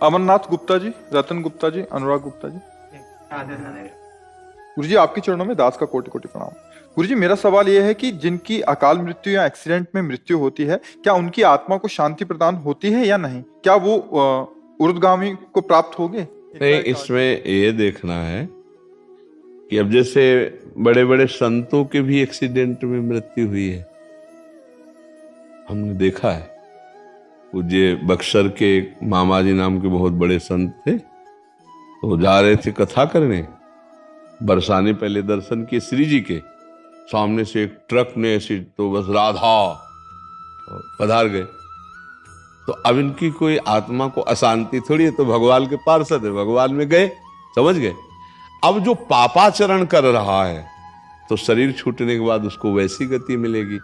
अमरनाथ गुप्ता जी, रतन गुप्ता जी, अनुराग गुप्ता जी। गुरु जी आपके चरणों में दास का कोटि कोटि प्रणाम। गुरु जी मेरा सवाल यह है कि जिनकी अकाल मृत्यु या एक्सीडेंट में मृत्यु होती है, क्या उनकी आत्मा को शांति प्रदान होती है या नहीं? क्या वो ऊर्ध्वगामी को प्राप्त होंगे? नहीं, इसमें ये देखना है कि अब जैसे बड़े बड़े संतों के भी एक्सीडेंट में मृत्यु हुई है, हमने देखा है। पूज्य बक्सर के मामा जी नाम के बहुत बड़े संत थे, तो जा रहे थे कथा करने, बरसाने पहले दर्शन किए श्री जी के सामने से एक ट्रक ने ऐसी तो बस राधा पधार गए। तो अब इनकी कोई आत्मा को अशांति थोड़ी है, तो भगवान के पार्षद है, भगवान में गए, समझ गए। अब जो पापाचरण कर रहा है तो शरीर छूटने के बाद उसको वैसी गति मिलेगी।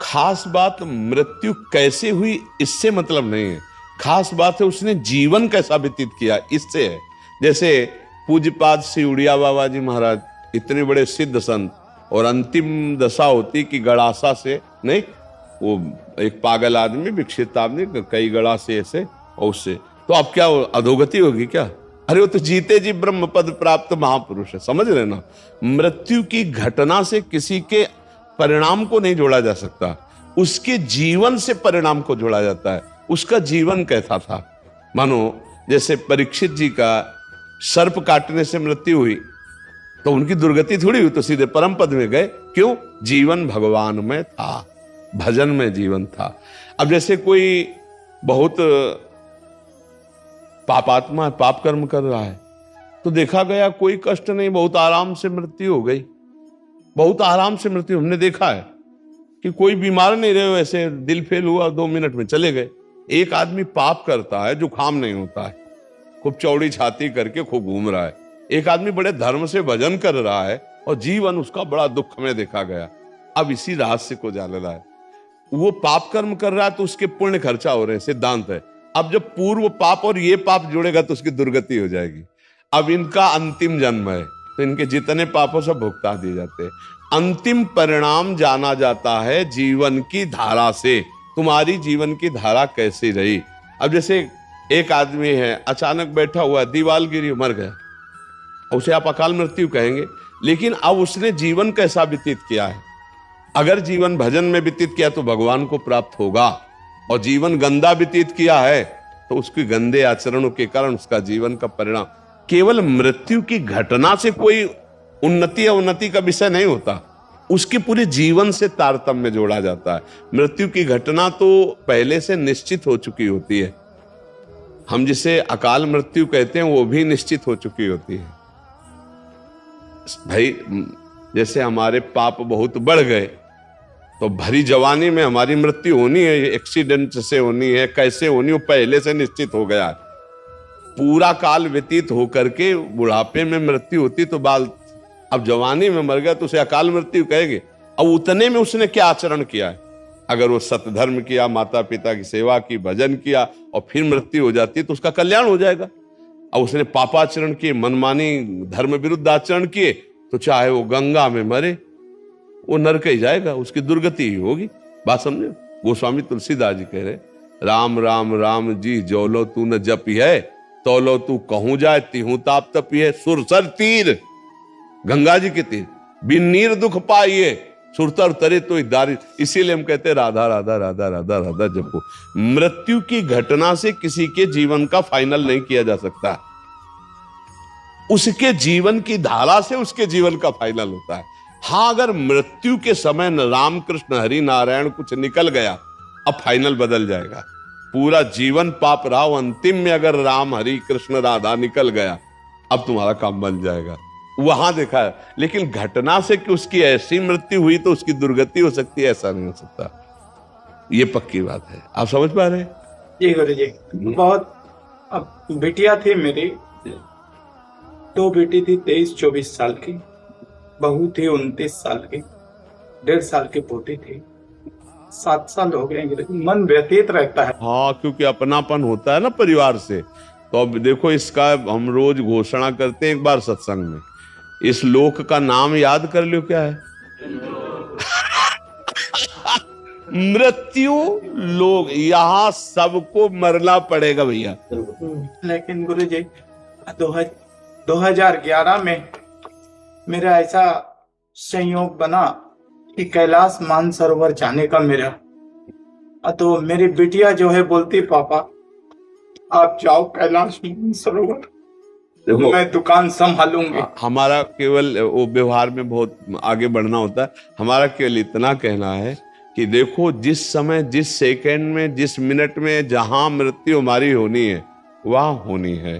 खास बात मृत्यु कैसे हुई इससे मतलब नहीं है, खास बात है उसने जीवन कैसा व्यतीत किया, इससे है। जैसे पूज्यपाद श्री उड़िया बाबा जी महाराज इतने बड़े सिद्ध संत, और अंतिम दशा होती कि गड़ासा से नहीं, वो एक पागल आदमी, विकसित आदमी, कई गड़ा से ऐसे और उससे, तो अब क्या अधोगति होगी क्या? अरे वो तो जीते जी ब्रह्म पद प्राप्त महापुरुष है, समझ रहे ना। मृत्यु की घटना से किसी के परिणाम को नहीं जोड़ा जा सकता, उसके जीवन से परिणाम को जोड़ा जाता है। उसका जीवन कैसा था? मानो जैसे परीक्षित जी का सर्प काटने से मृत्यु हुई, तो उनकी दुर्गति थोड़ी हुई, तो सीधे परम पद में गए। क्यों? जीवन भगवान में था, भजन में जीवन था। अब जैसे कोई बहुत पापात्मा है, पाप कर्म कर रहा है, तो देखा गया कोई कष्ट नहीं, बहुत आराम से मृत्यु हो गई, बहुत आराम से मृत्यु। हमने देखा है कि कोई बीमार नहीं रहे, वैसे दिल फेल हुआ 2 मिनट में चले गए। एक आदमी पाप करता है, जुकाम नहीं होता है, खूब चौड़ी छाती करके खूब घूम रहा है। एक आदमी बड़े धर्म से भजन कर रहा है और जीवन उसका बड़ा दुख में देखा गया। अब इसी रहस्य को जानना है। वो पाप कर्म कर रहा है तो उसके पुण्य खर्चा हो रहे हैं, सिद्धांत है। अब जब पूर्व पाप और ये पाप जुड़ेगा तो उसकी दुर्गति हो जाएगी। अब इनका अंतिम जन्म है, तो इनके जितने पापों सब भुगता दिए जाते हैं। अंतिम परिणाम जाना जाता है जीवन की धारा से। तुम्हारी जीवन की धारा कैसी रही? अब जैसे एक आदमी है, अचानक बैठा हुआ, दीवाल गिरी, मर गया, उसे आप अकाल मृत्यु कहेंगे, लेकिन अब उसने जीवन कैसा व्यतीत किया है? अगर जीवन भजन में व्यतीत किया तो भगवान को प्राप्त होगा, और जीवन गंदा व्यतीत किया है तो उसके गंदे आचरणों के कारण उसका जीवन का परिणाम। केवल मृत्यु की घटना से कोई उन्नति या उन्नति का विषय नहीं होता, उसके पूरे जीवन से तारतम्य जोड़ा जाता है। मृत्यु की घटना तो पहले से निश्चित हो चुकी होती है, हम जिसे अकाल मृत्यु कहते हैं वो भी निश्चित हो चुकी होती है। भाई जैसे हमारे पाप बहुत बढ़ गए तो भरी जवानी में हमारी मृत्यु होनी है, एक्सीडेंट से होनी है, कैसे होनी, वो पहले से निश्चित हो गया। पूरा काल व्यतीत होकर के बुढ़ापे में मृत्यु होती तो बाल, अब जवानी में मर गया तो उसे अकाल मृत्यु कहेंगे। अब उतने में उसने क्या आचरण किया है? अगर वो सतधर्म किया, माता पिता की सेवा की, भजन किया, और फिर मृत्यु हो जाती तो उसका कल्याण हो जाएगा। अब उसने पापाचरण किए, मनमानी धर्म विरुद्ध आचरण किए, तो चाहे वो गंगा में मरे, वो नरक ही जाएगा, उसकी दुर्गति ही होगी। बात समझे? गोस्वामी तुलसीदास जी कह रहे, राम राम राम जी जोलो तू न जपी है, तोलो तू कहूं जाए तिहू ताप तपी है। सुरसर तीर, गंगा जी के तीर, बिन नीर दुख पाइए, सुरतर तरे तो दारी। इसीलिए हम कहते हैं राधा राधा राधा राधा राधा जपो। मृत्यु की घटना से किसी के जीवन का फाइनल नहीं किया जा सकता, उसके जीवन की धारा से उसके जीवन का फाइनल होता है। हाँ, अगर मृत्यु के समय न राम कृष्ण हरि नारायण कुछ निकल गया, अब फाइनल बदल जाएगा। पूरा जीवन पाप रहा, अंतिम में अगर राम हरि कृष्ण राधा निकल गया, अब तुम्हारा काम बन जाएगा। वहां देखा है। लेकिन घटना से कि उसकी ऐसी मृत्यु हुई तो उसकी दुर्गति हो सकती है, ऐसा नहीं हो सकता। ये पक्की बात है। आप समझ पा रहे हैं? जी गुरु जी, बहुत। अब बिटिया थी मेरी, 2 बेटी थी, 23-24 साल की, बहू थी 29 साल की, 1.5 साल की पोती थी। 7 साल हो गए, मन व्यतीत रहता है। हाँ, क्योंकि अपनापन होता है ना परिवार से। तो अब देखो, इसका हम रोज घोषणा करते हैं एक बार सत्संग में, इस लोक का नाम याद कर लो, क्या है? मृत्यु लोग यहाँ सबको मरना पड़ेगा भैया। लेकिन गुरुजी 2011 में मेरा ऐसा संयोग बना कि कैलाश मानसरोवर जाने का मेरा, तो मेरी बिटिया जो है बोलती पापा आप जाओ कैलाश मानसरोवर, देखो मैं दुकान संभालूंगी। हमारा केवल वो व्यवहार में बहुत आगे बढ़ना होता है। हमारा केवल इतना कहना है कि देखो जिस समय, जिस सेकंड में, जिस मिनट में जहां मृत्यु हमारी होनी है वहां होनी है।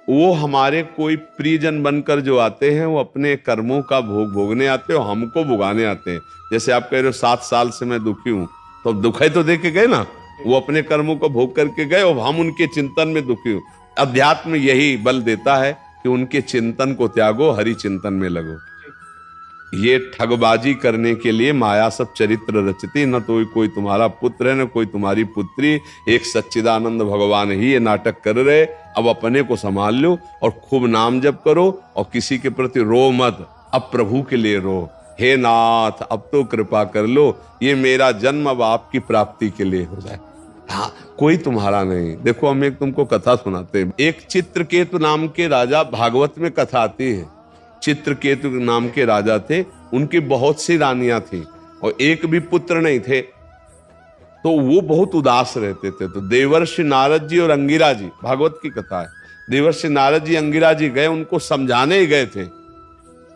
वो हमारे कोई प्रियजन बनकर जो आते हैं वो अपने कर्मों का भोग भोगने आते हैं और हमको भुगाने आते हैं। जैसे आप कह रहे हो 7 साल से मैं दुखी हूं, तो दुखाई तो दे के गए ना, वो अपने कर्मों को भोग करके गए और हम उनके चिंतन में दुखी हूं। अध्यात्म यही बल देता है कि उनके चिंतन को त्यागो, हरि चिंतन में लगो। ये ठगबाजी करने के लिए माया सब चरित्र रचती, न तो कोई तुम्हारा पुत्र है न कोई तुम्हारी पुत्री, एक सच्चिदानंद भगवान ही ये नाटक कर रहे। अब अपने को संभाल लो और खूब नाम जप करो और किसी के प्रति रो मत, अब प्रभु के लिए रो, हे नाथ अब तो कृपा कर लो, ये मेरा जन्म अब आपकी प्राप्ति के लिए हो जाए। हाँ, कोई तुम्हारा नहीं। देखो हम एक तुमको कथा सुनाते हैं। एक चित्रकेतु नाम के राजा, भागवत में कथा आती है। चित्रकेतु नाम के राजा थे, उनकी बहुत सी रानियां थी और एक भी पुत्र नहीं थे, तो वो बहुत उदास रहते थे। तो देवर्षि नारद जी और अंगिरा जी, भागवत की कथा है, देवर्षि नारद जी अंगिरा जी गए, उनको समझाने ही गए थे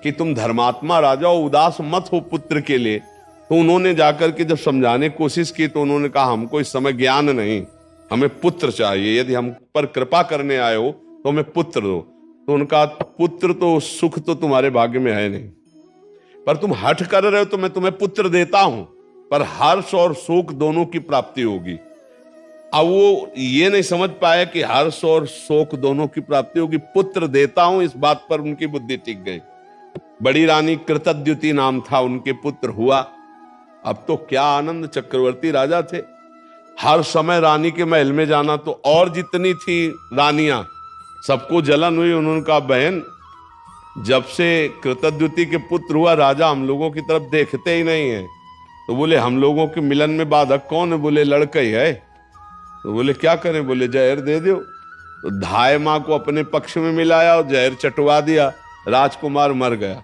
कि तुम धर्मात्मा राजा हो, उदास मत हो पुत्र के लिए। तो उन्होंने जाकर के जब समझाने की कोशिश की तो उन्होंने कहा हमको इस समय ज्ञान नहीं, हमें पुत्र चाहिए, यदि हम पर कृपा करने आए हो तो हमें पुत्र दो। तो उनका पुत्र तो सुख तो तुम्हारे भाग्य में है नहीं, पर तुम हठ कर रहे हो तो मैं तुम्हें पुत्र देता हूं, पर हर्ष और शोक दोनों की प्राप्ति होगी। अब वो ये नहीं समझ पाया कि हर्ष और शोक दोनों की प्राप्ति होगी, पुत्र देता हूं, इस बात पर उनकी बुद्धि टिक गई। बड़ी रानी कृतद्युति नाम था, उनके पुत्र हुआ। अब तो क्या आनंद, चक्रवर्ती राजा थे, हर समय रानी के महल में जाना। तो और जितनी थी रानियां सबको जलन हुई। उन्होंने कहा बहन जब से कृतद्युति के पुत्र हुआ राजा हम लोगों की तरफ देखते ही नहीं है। तो बोले हम लोगों के मिलन में बाधक कौन है? बोले लड़का ही है। तो बोले क्या करें? बोले जहर दे दो। तो धाय माँ को अपने पक्ष में मिलाया और जहर चटवा दिया, राजकुमार मर गया।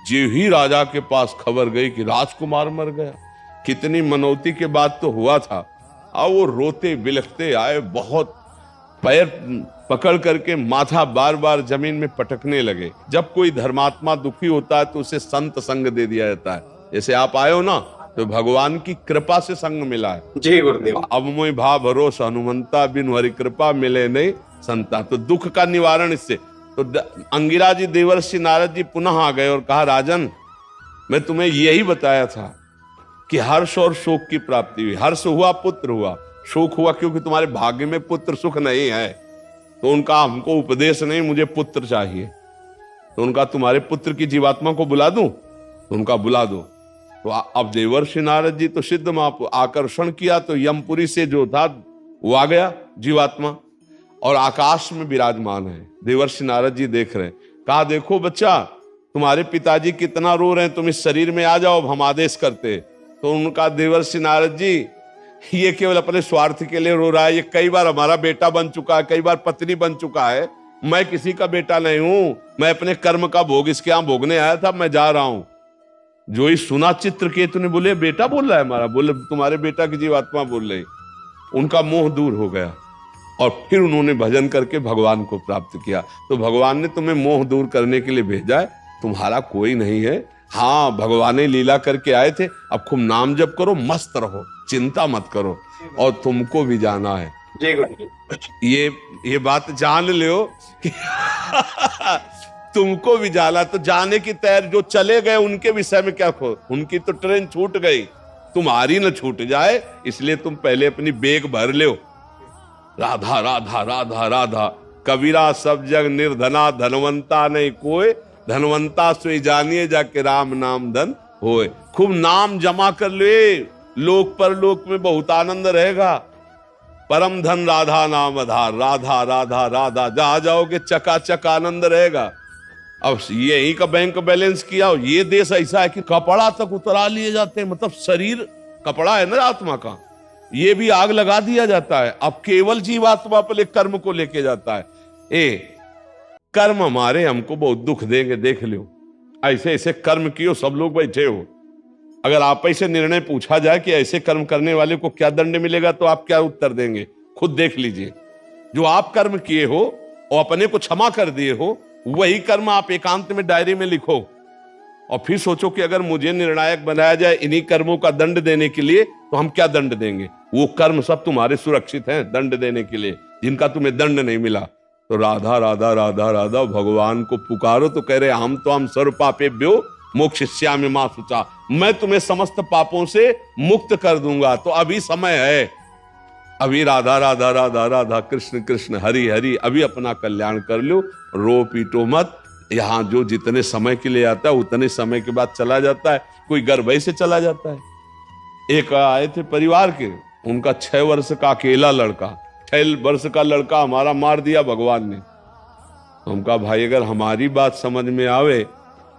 जो ही राजा के पास खबर गई कि राजकुमार मर गया, कितनी मनौती के बाद तो हुआ था। अब वो रोते बिलखते आए, बहुत पैर पकड़ करके माथा बार बार जमीन में पटकने लगे। जब कोई धर्मात्मा दुखी होता है तो उसे संत संग दे दिया जाता है। जैसे आप आए हो ना, तो भगवान की कृपा से संग मिला है। जय गुरुदेव। अब मोई भाव भरोसा हनुमंता, बिन हरि कृपा मिले नहीं संता। तो दुख का निवारण इससे। तो अंगिरा जी देवर्षि नारद जी पुनः आ गए और कहा राजन मैं तुम्हें यही बताया था कि हर्ष और शोक की प्राप्ति हुई। हर्ष हुआ पुत्र हुआ, शोक हुआ क्योंकि तुम्हारे भाग्य में पुत्र सुख नहीं है। तो उनका हमको उपदेश नहीं, मुझे पुत्र चाहिए। तो उनका तुम्हारे पुत्र की जीवात्मा को बुला दूं? तो उनका बुला दो। तो अब देवर्षि नारद जी तो सिद्ध मां आकर्षण किया, तो यमपुरी से जो था वो आ गया जीवात्मा और आकाश में विराजमान है। देवर्षि नारद जी देख रहे हैं। कहा देखो बच्चा तुम्हारे पिताजी कितना रो रहे हैं, तुम इस शरीर में आ जाओ, हम आदेश करते। तो उनका देवर्षि नारद जी ये केवल अपने स्वार्थ के लिए रो रहा है। ये कई बार हमारा बेटा बन चुका है, कई बार पत्नी बन चुका है, मैं किसी का बेटा नहीं हूं, मैं अपने कर्म का भोग इसके यहां भोगने आया था, मैं जा रहा हूं। जो ही सुना चित्रकेतु ने बोले बेटा बोल रहा है हमारा, बोले तुम्हारे बेटा की जीवात्मा बोल रही। उनका मोह दूर हो गया और फिर उन्होंने भजन करके भगवान को प्राप्त किया। तो भगवान ने तुम्हें मोह दूर करने के लिए भेजा है, तुम्हारा कोई नहीं है। हाँ भगवान ने लीला करके आए थे। अब खूब नाम जप करो, मस्त रहो, चिंता मत करो, और तुमको भी जाना है। जय गुरुदेव। ये बात जान लो कि तुमको भी जाना। तो जाने की तैयारी, जो चले गए उनके विषय में क्या खो, उनकी तो ट्रेन छूट गई, तुम्हारी न छूट जाए, इसलिए तुम पहले अपनी बेग भर लो। राधा राधा राधा राधा, कबीरा सब जग निर्धना, धनवंता नहीं कोई, धनवंता सोई जानिए जाके राम नाम धन होए। खूब नाम जमा कर ले, लोक पर लोक में बहुत आनंद रहेगा। परम धन राधा नाम आधार, राधा राधा राधा, जहां जाओगे चकाचक आनंद रहेगा। अब यही का बैंक बैलेंस किया, ये देश ऐसा है कि कपड़ा तक उतरा लिए जाते हैं, मतलब शरीर कपड़ा है ना आत्मा का, ये भी आग लगा दिया जाता है। अब केवल जीवात्मा पर कर्म को लेके जाता है। कर्म हमारे हमको बहुत दुख देंगे, देख लो। ऐसे ऐसे कर्म कियो, सब लोग बैठे हो, अगर आप ऐसे निर्णय पूछा जाए कि ऐसे कर्म करने वाले को क्या दंड मिलेगा, तो आप क्या उत्तर देंगे? खुद देख लीजिए। जो आप कर्म किए हो और अपने को क्षमा कर दिए हो, वही कर्म आप एकांत में डायरी में लिखो और फिर सोचो कि अगर मुझे निर्णायक बनाया जाए इन्हीं कर्मों का दंड देने के लिए, तो हम क्या दंड देंगे? वो कर्म सब तुम्हारे सुरक्षित हैं दंड देने के लिए, जिनका तुम्हें दंड नहीं मिला। तो राधा राधा राधा राधा भगवान को पुकारो तो कह रहे हम सर्व पापेभ्यो मोक्षयिष्यामि मा शुचा, मैं तुम्हें समस्त पापों से मुक्त कर दूंगा। तो अभी समय है, अभी राधा राधा राधा राधा कृष्ण कृष्ण हरि हरि, अभी अपना कल्याण कर लो, रो पीटो मत। यहां जो जितने समय के लिए आता है उतने समय के बाद चला जाता है, कोई गर्भ से चला जाता है। एक आए थे परिवार के, उनका 6 वर्ष का अकेला लड़का, 6 वर्ष का लड़का हमारा मार दिया भगवान ने। हम कहा भाई अगर हमारी बात समझ में आवे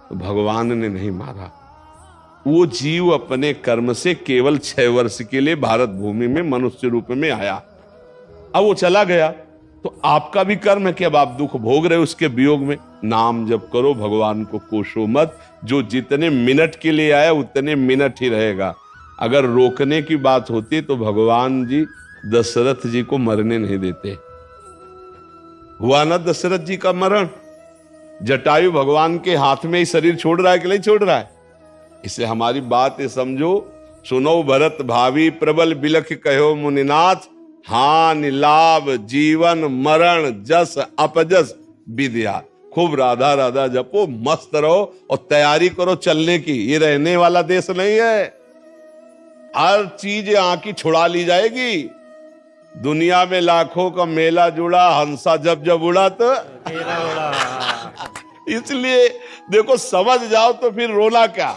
तो भगवान ने नहीं मारा। वो जीव अपने कर्म से केवल 6 वर्ष के लिए भारत भूमि में मनुष्य रूप में आया, अब वो चला गया। तो आपका भी कर्म है कि अब आप दुख भोग रहे हो उसके वियोग में। नाम जप करो, भगवान को कोसो मत। जो जितने मिनट के लिए आया उतने मिनट ही रहेगा। अगर रोकने की बात होती तो भगवान जी दशरथ जी को मरने नहीं देते। हुआ ना दशरथ जी का मरण, जटायु भगवान के हाथ में ही शरीर छोड़ रहा है कि नहीं छोड़ रहा है? इससे हमारी बात ये समझो, सुनो भरत भावी प्रबल बिलख कहो मुनिनाथ, हानि लाभ जीवन मरण जस अपजस विद्या। खूब राधा राधा जपो, मस्त रहो और तैयारी करो चलने की। ये रहने वाला देश नहीं है, हर चीज यहाँ की छुड़ा ली जाएगी। दुनिया में लाखों का मेला जुड़ा, हंसा जब जब उड़ा तो इसलिए देखो समझ जाओ तो फिर रोना क्या,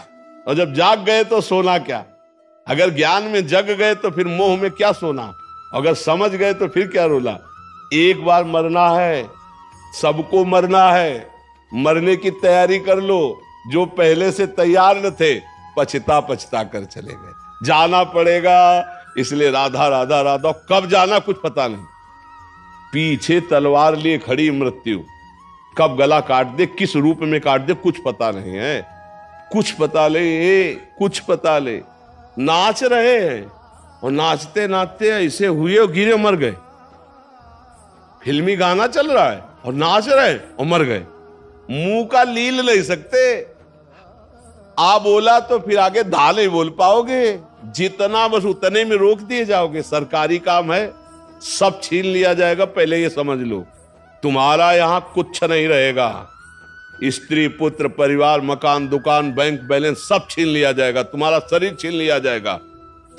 और जब जाग गए तो सोना क्या। अगर ज्ञान में जग गए तो फिर मोह में क्या सोना, अगर समझ गए तो फिर क्या रोला। एक बार मरना है, सबको मरना है, मरने की तैयारी कर लो। जो पहले से तैयार न थे पछता पछता कर चले गए, जाना पड़ेगा। इसलिए राधा राधा राधा, कब जाना कुछ पता नहीं। पीछे तलवार लिए खड़ी मृत्यु, कब गला काट दे, किस रूप में काट दे कुछ पता नहीं है। कुछ पता ले, कुछ पता ले। नाच रहे हैं और नाचते नाचते ऐसे हुए और गिरे मर गए। फिल्मी गाना चल रहा है और नाच रहे और मर गए। मुंह का लील नहीं सकते, आ बोला तो फिर आगे धा नहीं बोल पाओगे। जितना बस उतने में रोक दिए जाओगे। सरकारी काम है, सब छीन लिया जाएगा, पहले ये समझ लो। तुम्हारा यहां कुछ नहीं रहेगा। स्त्री पुत्र परिवार मकान दुकान बैंक बैलेंस सब छीन लिया जाएगा, तुम्हारा शरीर छीन लिया जाएगा।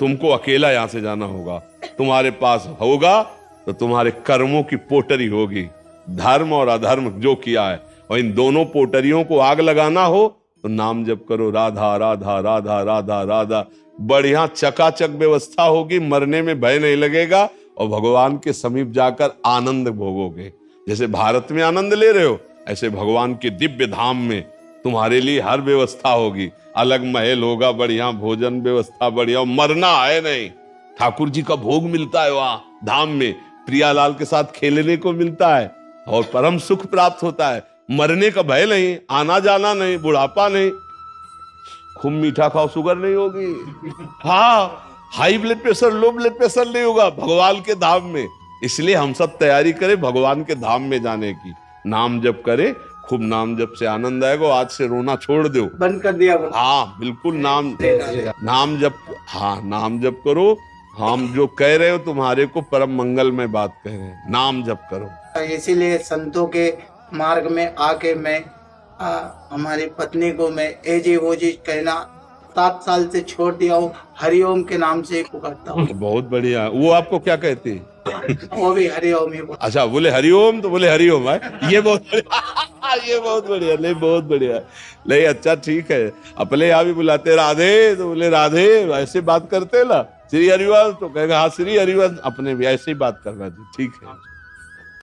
तुमको अकेला यहां से जाना होगा। तुम्हारे पास होगा तो तुम्हारे कर्मों की पोटरी होगी, धर्म और अधर्म जो किया है, और इन दोनों पोटरियों को आग लगाना हो तो नाम जप करो, राधा राधा राधा राधा राधा। बढ़िया चकाचक व्यवस्था होगी, मरने में भय नहीं लगेगा और भगवान के समीप जाकर आनंद भोगोगे। जैसे भारत में आनंद ले रहे हो, ऐसे भगवान के दिव्य धाम में तुम्हारे लिए हर व्यवस्था होगी। अलग महल होगा, बढ़िया भोजन व्यवस्था बढ़िया, मरना है नहीं। ठाकुर जी का भोग मिलता है वहां धाम में, प्रियालाल के साथ खेलने को मिलता है और परम सुख प्राप्त होता है। मरने का भय नहीं, आना जाना नहीं, बुढ़ापा नहीं। खूब मीठा खाओ, शुगर नहीं होगी। हाँ, high blood pressure low blood pressure नहीं होगा भगवान के धाम में। इसलिए हम सब तैयारी करें भगवान के धाम में जाने की। नाम जप करें, खूब नाम जप से आनंद आएगा। आज से रोना छोड़ दो, बंद कर दिया। हाँ बिल्कुल, नाम जप, हाँ नाम जप करो। हम जो कह रहे हो तुम्हारे को परम मंगल में बात कह रहे हैं, नाम जप करो। इसीलिए संतों के मार्ग में आके मैं हमारी पत्नी को मैं एजे वो जी कहना 7 साल से छोड़ दिया हूँ। हरिओम के नाम से पुकारता हूँ। बहुत बढ़िया। वो आपको क्या कहती है? वो भी हरिओम ही। अच्छा, बोले हरिओम तो बोले हरिओम है। ये बहुत बढ़िया, ये बहुत बढ़िया, नहीं बहुत बढ़िया, नहीं अच्छा ठीक है। अपने यहाँ भी बुलाते राधे तो बोले राधे, ऐसे बात करते ना। श्री हरिवंश तो कहेगा हाँ श्री हरिवंश, अपने भी ऐसे ही बात करना। ठीक है।